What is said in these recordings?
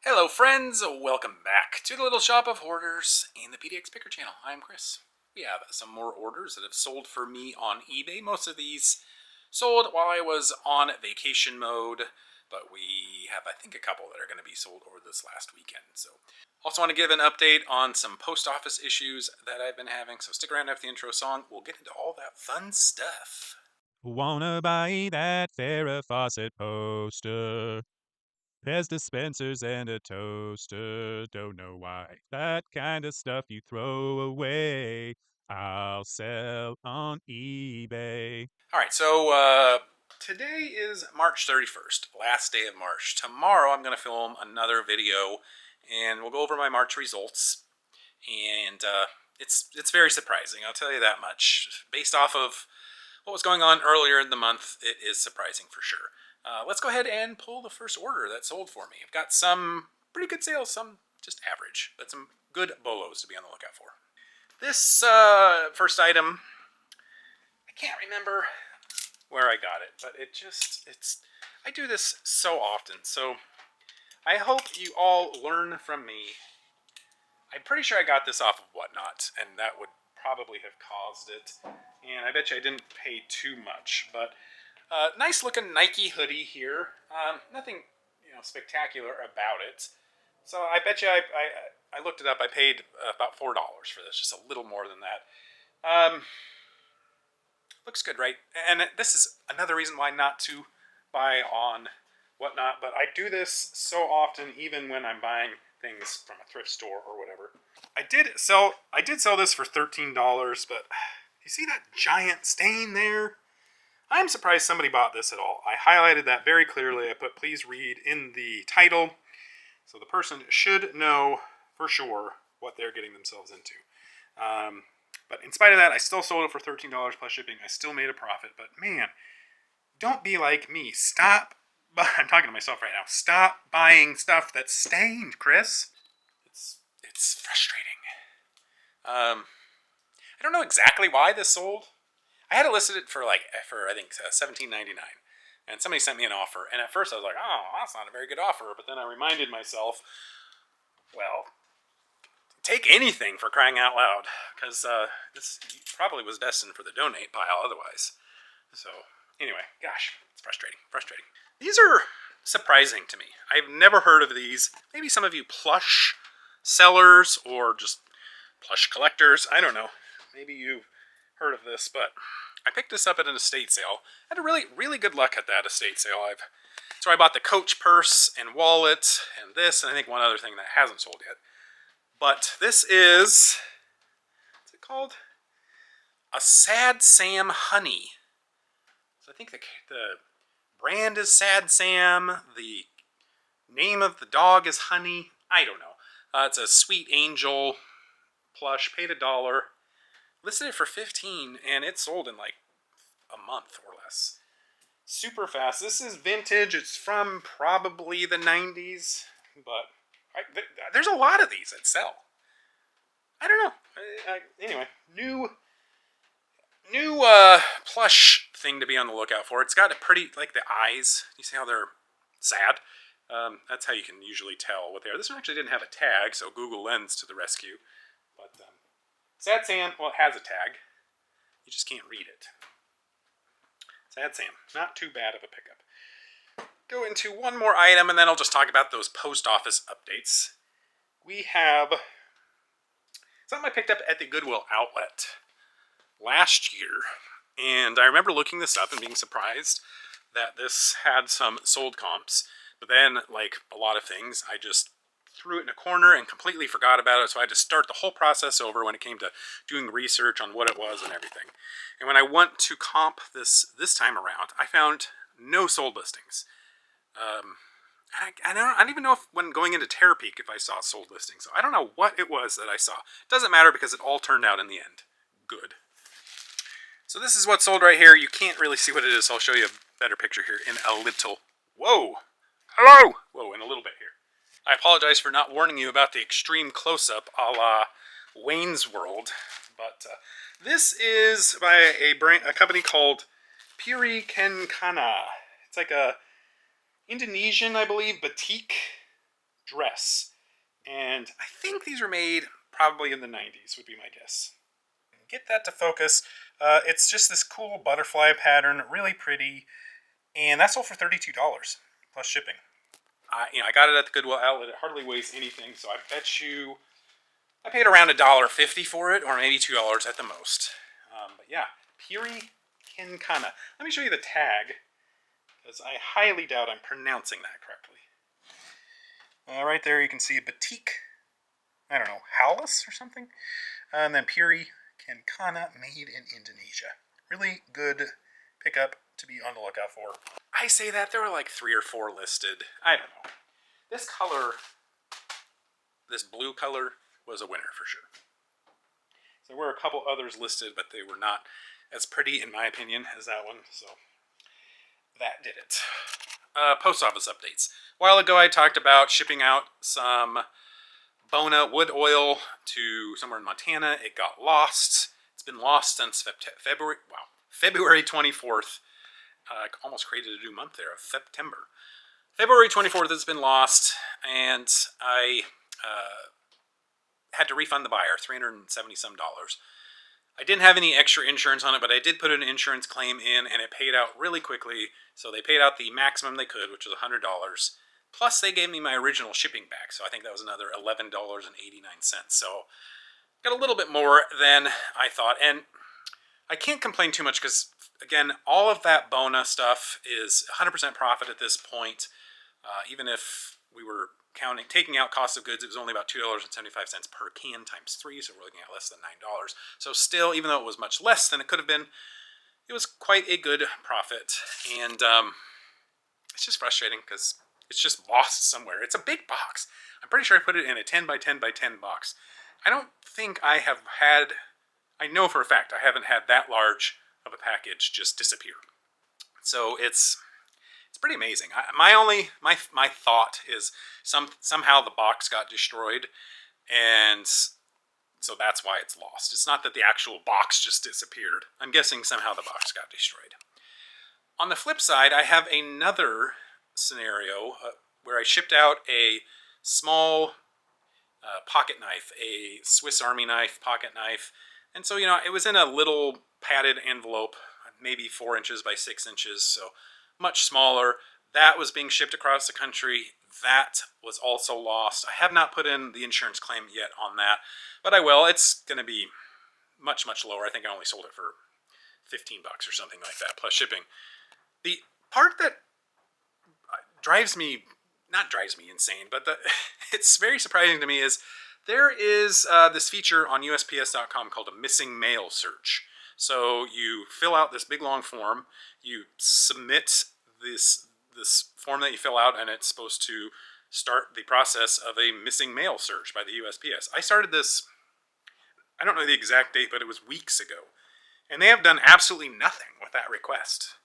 Hello friends, welcome back to the Little Shop of Hoarders and the PDX Picker channel. I'm Chris. We have some more orders that have sold for me on eBay. Most of these sold while I was on vacation mode, but we have I think a couple that are going to be sold over this last weekend. So also want to give an update on some post office issues that I've been having, so stick around after the intro song. We'll get into all that fun stuff. Wanna buy that Farrah Fawcett poster? There's dispensers and a toaster. Don't know why. That kind of stuff you throw away. I'll sell on eBay. All right, so today is March 31st, last day of March. Tomorrow I'm going to film another video, and we'll go over my March results. And it's very surprising, I'll tell you that much. Based off of what was going on earlier in the month, it is surprising for sure. Let's go ahead and pull the first order that sold for me. I've got some pretty good sales, some just average, but some good bolos to be on the lookout for. This first item, I can't remember where I got it, but I do this so often, so I hope you all learn from me. I'm pretty sure I got this off of Whatnot, and that would probably have caused it, and I bet you I didn't pay too much, but nice looking Nike hoodie here. Nothing spectacular about it, so I bet you I looked it up. I paid about $4 for this, just a little more than that. Looks good, right? And this is another reason why not to buy on Whatnot, but I do this so often, even when I'm buying things from a thrift store or whatever. I did sell this for $13, but you see that giant stain there? I'm surprised somebody bought this at all. I highlighted that very clearly. I put please read in the title, so the person should know for sure what they're getting themselves into. But in spite of that, I still sold it for $13 plus shipping. I still made a profit. But man, don't be like me. Stop. I'm talking to myself right now. Stop buying stuff that's stained, Chris. It's frustrating. I don't know exactly why this sold. I had it listed it for I think $17.99, and somebody sent me an offer. And at first I was like, oh, that's not a very good offer. But then I reminded myself, well, take anything for crying out loud, because this probably was destined for the donate pile otherwise. So anyway, gosh, it's frustrating. These are surprising to me. I've never heard of these. Maybe some of you plush sellers or just plush collectors, I don't know. Maybe you've heard of this, but I picked this up at an estate sale. I had a really good luck at that estate sale. So I bought the Coach purse and wallet and this, and I think one other thing that hasn't sold yet. But this is, what's it called? A Sad Sam Honey. So I think the brand is Sad Sam. The name of the dog is Honey. I don't know. It's a Sweet Angel plush. Paid $1. Listed it for $15, and it sold in like a month or less. Super fast. This is vintage. It's from probably the 90s, but there's a lot of these that sell. I don't know. Anyway, new plush thing to be on the lookout for. It's got a pretty, like the eyes. You see how they're sad? That's how you can usually tell what they are. This one actually didn't have a tag, so Google Lens to the rescue. But Sad Sam, well, it has a tag. You just can't read it. Sad Sam, not too bad of a pickup. Go into one more item, and then I'll just talk about those post office updates. We have something I picked up at the Goodwill outlet last year, and I remember looking this up and being surprised that this had some sold comps, but then, like a lot of things, I just threw it in a corner and completely forgot about it, so I had to start the whole process over when it came to doing research on what it was and everything. And when I went to comp this time around, I found no sold listings. I don't even know if when going into Terapeak if I saw sold listings. So I don't know what it was that I saw. It doesn't matter because it all turned out in the end good. So this is what sold right here. You can't really see what it is, so I'll show you a better picture here in a little. Whoa! Hello! Whoa, in a little bit here. I apologize for not warning you about the extreme close-up a la Wayne's World, but this is by a company called Piri Kencana. It's like a Indonesian, I believe, batik dress. And I think these were made probably in the 90s, would be my guess. Get that to focus. It's just this cool butterfly pattern, really pretty, and that's all for $32 plus shipping. I got it at the Goodwill outlet. It hardly weighs anything, so I bet you I paid around $1.50 for it, or maybe $2 at the most. But yeah, Piri Kinkana. Let me show you the tag, because I highly doubt I'm pronouncing that correctly. Right there you can see Batik, I don't know, Halis or something. And then Piri Kinkana, made in Indonesia. Really good pickup to be on the lookout for. I say that, there were like 3 or 4 listed. I don't know. This color, this blue color, was a winner for sure. So there were a couple others listed, but they were not as pretty, in my opinion, as that one. So that did it. Post office updates. A while ago, I talked about shipping out some Bona wood oil to somewhere in Montana. It got lost. It's been lost since February 24th. I almost created a new month there of September. February 24th it's been lost, and I had to refund the buyer $370 some. I didn't have any extra insurance on it, but I did put an insurance claim in, and it paid out really quickly. So they paid out the maximum they could, which was $100. Plus, they gave me my original shipping back, so I think that was another $11.89. So got a little bit more than I thought, and I can't complain too much because, again, all of that Bona stuff is 100% profit at this point. Even if we were taking out cost of goods, it was only about $2.75 per can times 3, so we're looking at less than $9. So still, even though it was much less than it could have been, it was quite a good profit. And it's just frustrating because it's just lost somewhere. It's a big box. I'm pretty sure I put it in a 10 by 10 by 10 box. I don't think I have had, I know for a fact I haven't had that large of a package just disappear. So it's pretty amazing. My thought is somehow the box got destroyed, and so that's why it's lost. It's not that the actual box just disappeared. I'm guessing somehow the box got destroyed. On the flip side, I have another scenario where I shipped out a small pocket knife, a Swiss Army knife, pocket knife. And so, it was in a little padded envelope, maybe 4 inches by 6 inches, so much smaller. That was being shipped across the country. That was also lost. I have not put in the insurance claim yet on that, but I will. It's going to be much, much lower. I think I only sold it for $15 or something like that, plus shipping. The part that not drives me insane, but it's very surprising to me is there is this feature on USPS.com called a missing mail search. So you fill out this big long form, you submit this form that you fill out, and it's supposed to start the process of a missing mail search by the USPS. I started this, I don't know the exact date, but it was weeks ago. And they have done absolutely nothing with that request.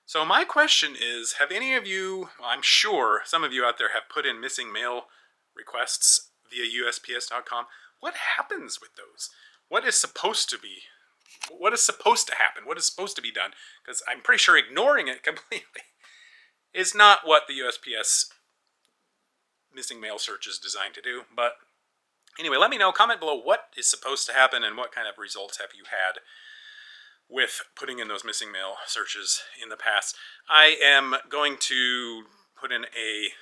So my question is, have any of you, well, I'm sure some of you out there have put in missing mail requests via USPS.com. What happens with those? What is supposed to happen? What is supposed to be done? Because I'm pretty sure ignoring it completely is not what the USPS missing mail search is designed to do. But anyway, let me know, comment below what is supposed to happen and what kind of results have you had with putting in those missing mail searches in the past. I am going to put in a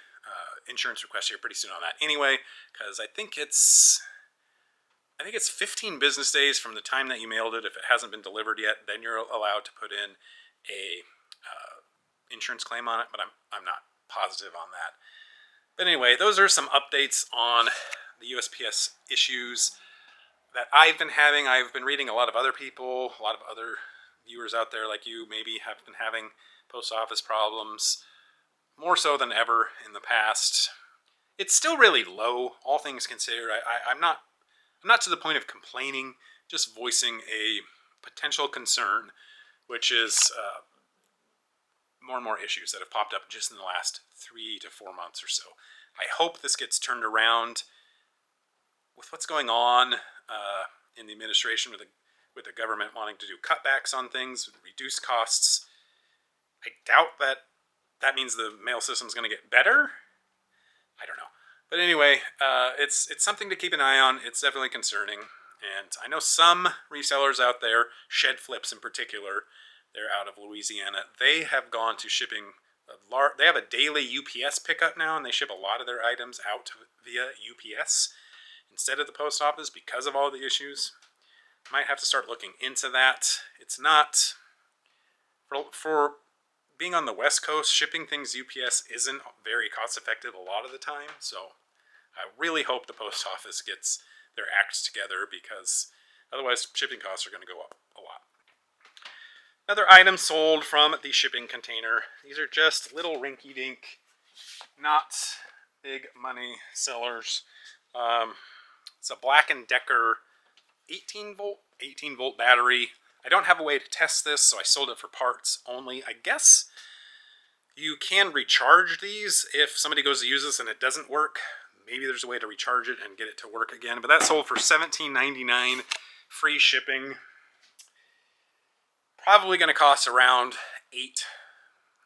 insurance request here pretty soon on that anyway, because I think it's 15 business days from the time that you mailed it. If it hasn't been delivered yet, then you're allowed to put in a insurance claim on it, but I'm not positive on that. But anyway, those are some updates on the USPS issues that I've been having. I've been reading a lot of other people, a lot of other viewers out there like you maybe have been having post office problems, more so than ever in the past. It's still really low, all things considered. I'm not to the point of complaining, just voicing a potential concern, which is more and more issues that have popped up just in the last 3 to 4 months or so. I hope this gets turned around with what's going on in the administration with the government wanting to do cutbacks on things, reduce costs. I doubt that means the mail system is going to get better. I don't know. But anyway, it's something to keep an eye on. It's definitely concerning. And I know some resellers out there, Shed Flips in particular, they're out of Louisiana. They have gone to shipping they have a daily UPS pickup now, and they ship a lot of their items out via UPS instead of the post office because of all the issues. Might have to start looking into that. It's not for being on the West Coast, shipping things UPS isn't very cost effective a lot of the time. So I really hope the post office gets their acts together, because otherwise shipping costs are going to go up a lot. Another item sold from the shipping container. These are just little rinky-dink, not big money sellers. It's a Black & Decker 18 volt battery. I don't have a way to test this, so I sold it for parts only. I guess you can recharge these if somebody goes to use this and it doesn't work. Maybe there's a way to recharge it and get it to work again. But that sold for $17.99, free shipping. Probably going to cost around $8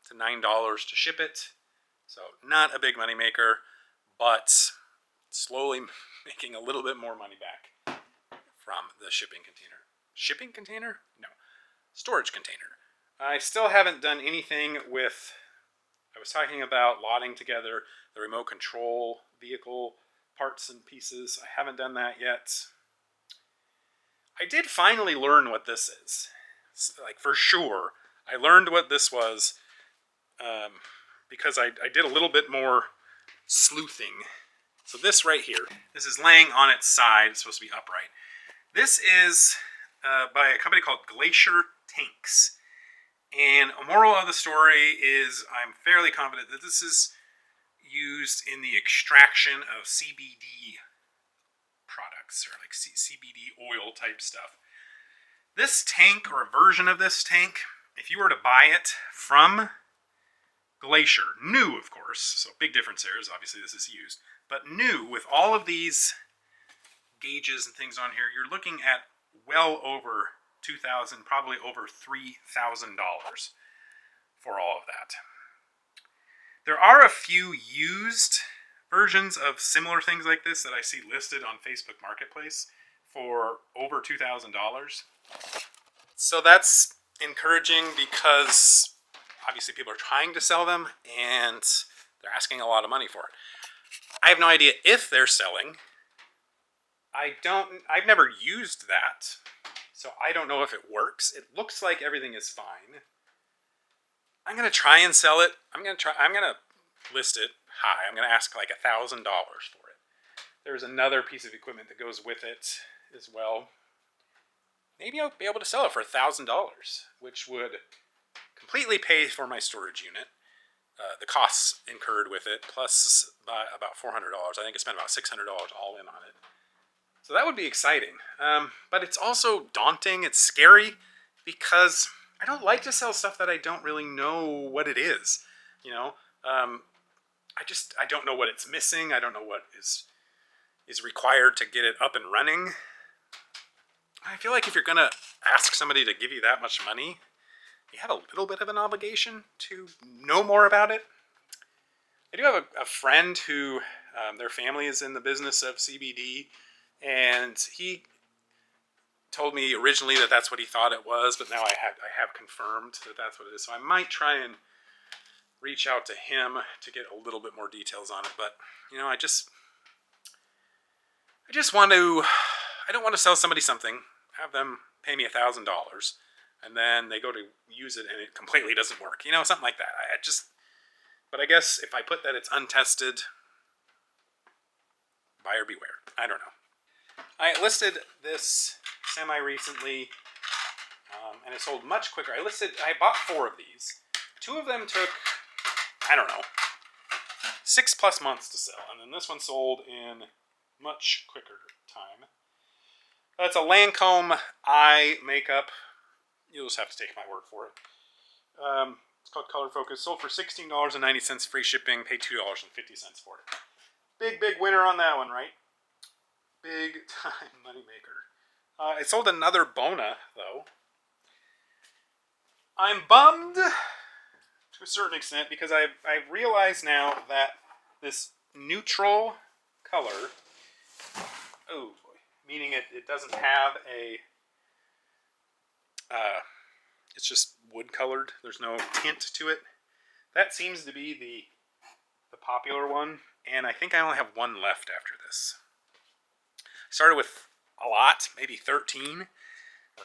to $9 to ship it. So not a big money maker, but slowly making a little bit more money back from the shipping container. Shipping container? No. Storage container. I still haven't done anything with, I was talking about lotting together the remote control vehicle parts and pieces. I haven't done that yet. I did finally learn what this is. Like, for sure, I learned what this was because I did a little bit more sleuthing. So this right here, this is laying on its side. It's supposed to be upright. This is by a company called Glacier Tanks. And a moral of the story is I'm fairly confident that this is used in the extraction of CBD products, or like CBD oil type stuff. This tank, or a version of this tank, if you were to buy it from Glacier, new of course, so big difference there is obviously this is used, but new with all of these gauges and things on here, you're looking at well over $2,000, probably over $3,000 for all of that. There are a few used versions of similar things like this that I see listed on Facebook Marketplace for over $2,000. So that's encouraging because obviously people are trying to sell them and they're asking a lot of money for it. I have no idea if they're selling. I've never used that, so I don't know if it works. It looks like everything is fine. I'm going to try and sell it. I'm going to list it high. I'm going to ask like $1,000 for it. There's another piece of equipment that goes with it as well. Maybe I'll be able to sell it for $1,000, which would completely pay for my storage unit. The costs incurred with it, plus about $400. I think I spent about $600 all in on it. So that would be exciting. But it's also daunting. It's scary because I don't like to sell stuff that I don't really know what it is. You know, I don't know what it's missing. I don't know what is required to get it up and running. I feel like if you're going to ask somebody to give you that much money, you have a little bit of an obligation to know more about it. I do have a friend who their family is in the business of CBD, and he told me originally that that's what he thought it was, but now I have confirmed that that's what it is. So I might try and reach out to him to get a little bit more details on it. But you know, I just want to. I don't want to sell somebody something, have them pay me $1,000, and then they go to use it and it completely doesn't work. You know, something like that. But I guess if I put that it's untested, buyer beware. I don't know. I listed this semi-recently, and it sold much quicker. I bought 4 of these. 2 of them took, I don't know, 6+ months to sell, and then this one sold in much quicker time. It's a Lancome eye makeup. You'll just have to take my word for it. It's called Color Focus. Sold for $16.90, free shipping. Paid $2.50 for it. Big winner on that one, right? Big time money maker. I sold another Bona, though. I'm bummed to a certain extent because I realize now that this neutral color. Oh boy. Meaning it doesn't have a, it's just wood colored. There's no tint to it. That seems to be the popular one, and I think I only have one left after this. I started with a lot, maybe 13 or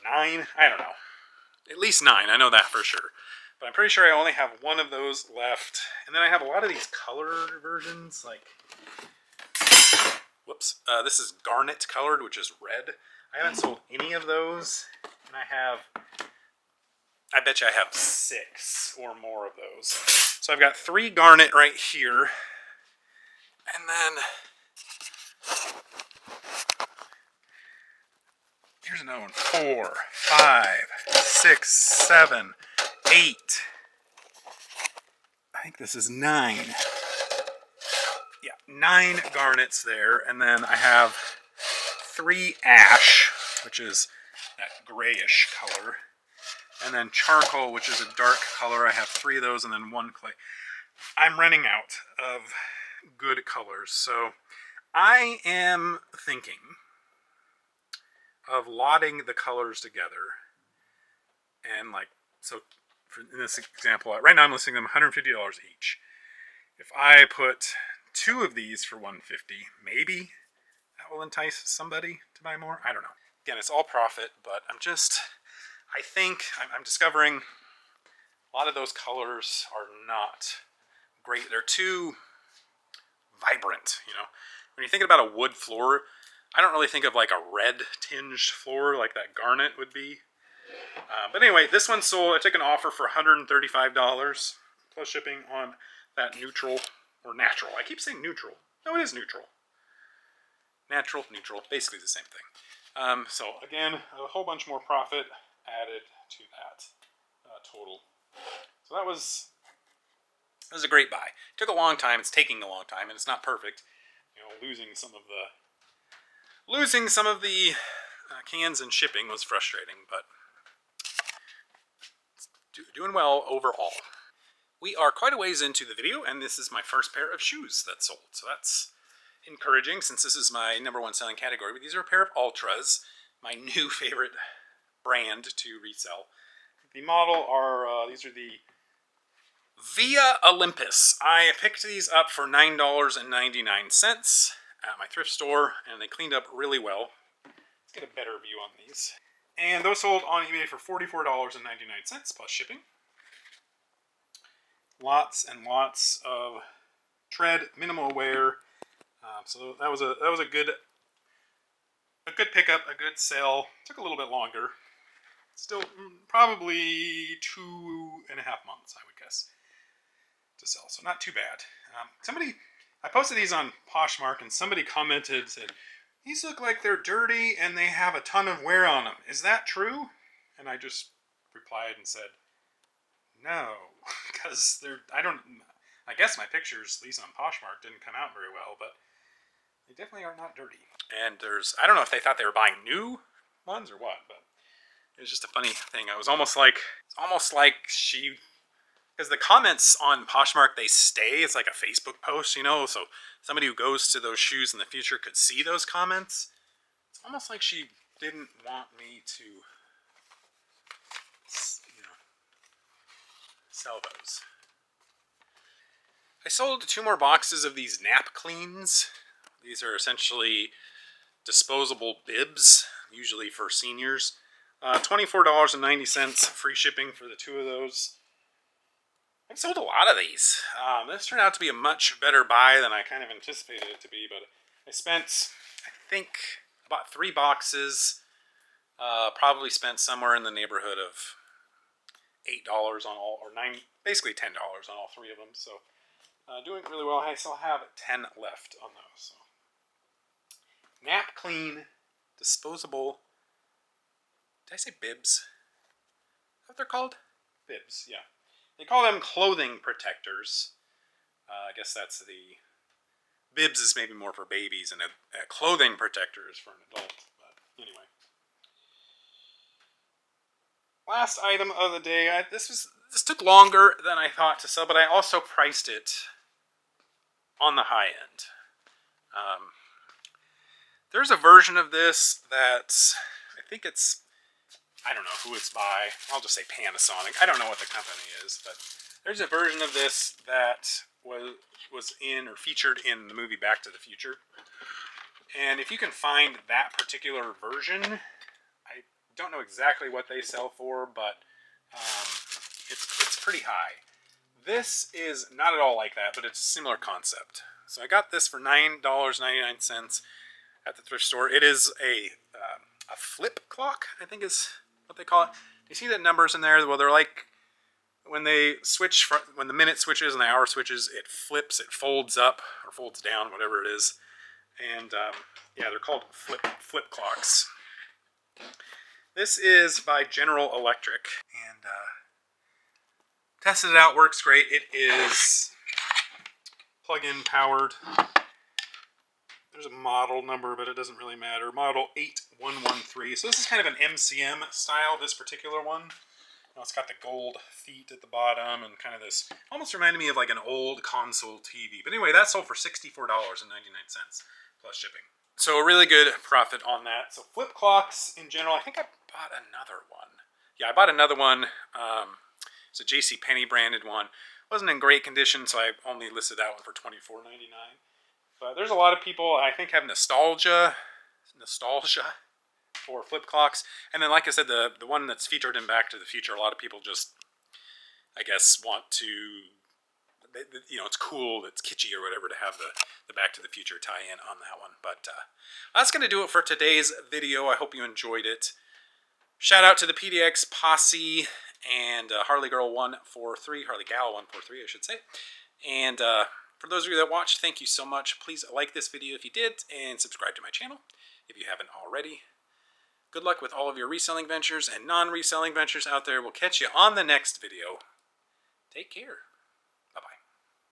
9, I don't know. At least 9, I know that for sure. But I'm pretty sure I only have one of those left. And then I have a lot of these colored versions, like, whoops, this is garnet colored, which is red. I haven't sold any of those, and I bet you I have 6 or more of those. So I've got 3 garnet right here, and then here's another one. 4, 5, 6, 7, 8. I think this is 9. Yeah, 9 garnets there, and then I have 3 ash, which is that grayish color, and then charcoal, which is a dark color. I have 3 of those, and then 1 clay. I'm running out of good colors, so I am thinking of lotting the colors together, and like, so in this example, right now I'm listing them $150 each. If I put 2 of these for $150, maybe that will entice somebody to buy more. I don't know. Again, it's all profit, but I think I'm discovering a lot of those colors are not great. They're too vibrant, you know. When you're thinking about a wood floor, I don't really think of like a red tinged floor like that garnet would be. But anyway, this one sold. I took an offer for $135 plus shipping on that neutral or natural. I keep saying neutral. No, it is neutral. Natural, neutral, basically the same thing. So again, a whole bunch more profit added to that total. So that was a great buy. It took a long time. It's taking a long time, and it's not perfect. You know, losing some of the cans and shipping was frustrating, but doing well overall. We are quite a ways into the video, and this is my first pair of shoes that sold. So that's encouraging, since this is my #1 selling category. But these are a pair of Ultras, my new favorite brand to resell. The model are, these are the Via Olympus. I picked these up for $9.99 at my thrift store, and they cleaned up really well. Let's get a better view on these. And those sold on eBay for $44.99 plus shipping. Lots and lots of tread, minimal wear. So that was a good pickup, a good sale. Took a little bit longer. Still probably 2.5 months, I would guess, to sell. So not too bad. I posted these on Poshmark, and somebody commented, said, "These look like they're dirty and they have a ton of wear on them. Is that true?" And I just replied and said, "No," because I guess my pictures, at least on Poshmark, didn't come out very well, but they definitely are not dirty. And I don't know if they thought they were buying new ones or what, but it was just a funny thing. It's almost like because the comments on Poshmark, they stay. It's like a Facebook post, you know, so somebody who goes to those shoes in the future could see those comments. It's almost like she didn't want me to, sell those. I sold 2 more boxes of these Nap Cleans. These are essentially disposable bibs, usually for seniors. $24.90 free shipping for the 2 of those. I've sold a lot of these. This turned out to be a much better buy than I kind of anticipated it to be, but I spent, I think, about 3 boxes. Probably spent somewhere in the neighborhood of $8 on all, or basically $10 on all 3 of them. So doing really well. I still have 10 left on those. So. Nap Clean disposable. Did I say bibs? Is that what they're called? Bibs, yeah. They call them clothing protectors. I guess that's the... Bibs is maybe more for babies, and a clothing protector is for an adult. But anyway. Last item of the day. This took longer than I thought to sell, but I also priced it on the high end. There's a version of this that I think it's, I don't know who it's by. I'll just say Panasonic. I don't know what the company is, but there's a version of this that was in or featured in the movie Back to the Future. And if you can find that particular version, I don't know exactly what they sell for, but it's pretty high. This is not at all like that, but it's a similar concept. So I got this for $9.99 at the thrift store. It is a flip clock, I think is what they call it. Do you see the numbers in there? Well, they're like when they switch when the minute switches and the hour switches, it flips, it folds up or folds down, whatever it is. And yeah, they're called flip clocks. This is by General Electric, and tested it out, works great. It is plug-in powered. There's a model number, but it doesn't really matter. Model 8113. So this is kind of an MCM style, this particular one. Now it's got the gold feet at the bottom and kind of this, almost reminded me of like an old console TV. But anyway, that sold for $64.99 plus shipping. So a really good profit on that. So flip clocks in general, I think I bought another one. Yeah, I bought another one. It's a JCPenney branded one. Wasn't in great condition, so I only listed that one for $24.99. But there's a lot of people, I think, have nostalgia for flip clocks. And then, like I said, the one that's featured in Back to the Future, a lot of people just, I guess, want to, you know, it's cool, it's kitschy or whatever to have the Back to the Future tie-in on that one. But that's going to do it for today's video. I hope you enjoyed it. Shout out to the PDX Posse and Harley Girl 143, Harley Gal 143, I should say. And for those of you that watched, thank you so much. Please like this video if you did, and subscribe to my channel if you haven't already. Good luck with all of your reselling ventures and non-reselling ventures out there. We'll catch you on the next video. Take care.